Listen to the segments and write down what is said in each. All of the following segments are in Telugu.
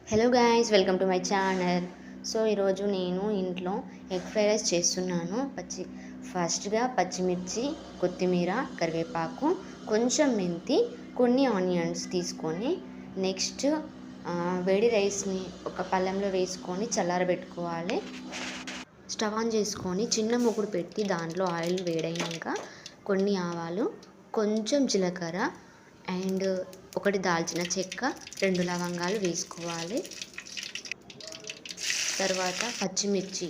Hello guys, welcome to my channel. So ఈరోజు నేను ఇంట్లో ఎగ్ ఫ్రైడ్ రైస్ చేస్తున్నాను. ఫస్ట్గా పచ్చిమిర్చి, కొత్తిమీర, కరివేపాకు, కొంచెం మెంతి, కొన్ని ఆనియన్స్ తీసుకొని నెక్స్ట్ వేడి రైస్ని ఒక పళ్ళెంలో వేసుకొని చల్లారబెట్టుకోవాలి. స్టవ్ ఆన్ చేసుకొని చిన్న మూకుడు పెట్టి దాంట్లో ఆయిల్ వేడైనాక కొన్ని ఆవాలు, కొంచెం జీలకర్ర అండ్ ఒకటి దాల్చిన చెక్క, 2 లవంగాలు వేసుకోవాలి. తర్వాత పచ్చిమిర్చి,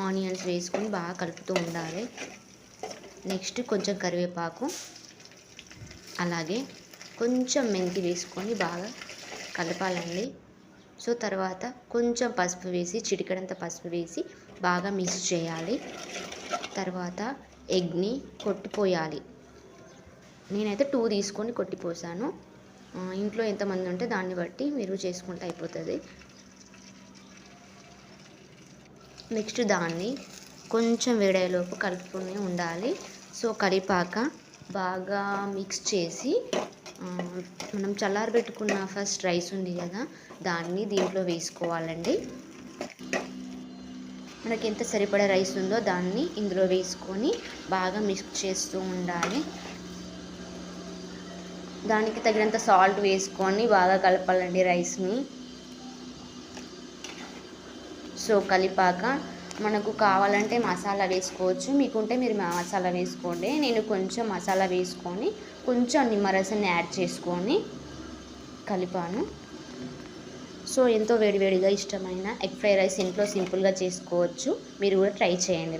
ఆనియన్స్ వేసుకొని బాగా కలుపుతూ ఉండాలి. నెక్స్ట్ కొంచెం కరివేపాకు, అలాగే కొంచెం మెంతి వేసుకొని బాగా కలపాలండి. సో తర్వాత కొంచెం పసుపు వేసి, చిటికెడంత పసుపు వేసి బాగా మిక్స్ చేయాలి. తర్వాత ఎగ్ని కొట్టిపోయాలి. నేనైతే 2 తీసుకొని కొట్టిపోసాను. ఇంట్లో ఎంతమంది ఉంటే దాన్ని బట్టి మీరు చేసుకుంటే అయిపోతుంది. నెక్స్ట్ దాన్ని కొంచెం వేడేలోపు కలుపుతూనే ఉండాలి. సో కలిపాక బాగా మిక్స్ చేసి మనం చల్లారబెట్టుకున్న ఫస్ట్ రైస్ ఉంది కదా, దాన్ని దీంట్లో వేసుకోవాలండి. మనకి ఎంత సరిపడా రైస్ ఉందో దాన్ని ఇందులో వేసుకొని బాగా మిక్స్ చేస్తూ ఉండాలి. దానికి తగినంత సాల్ట్ వేసుకొని బాగా కలపాలండి రైస్ని. సో కలిపాక మనకు కావాలంటే మసాలా వేసుకోవచ్చు, మీకుంటే మీరు మసాలా వేసుకోండి. నేను కొంచెం మసాలా వేసుకొని కొంచెం నిమ్మరసాన్ని యాడ్ చేసుకొని కలిపాను. సో ఎంతో వేడివేడిగా ఇష్టమైన ఎగ్ ఫ్రైడ్ రైస్ ఇంట్లో సింపుల్గా చేసుకోవచ్చు. మీరు కూడా ట్రై చేయండి.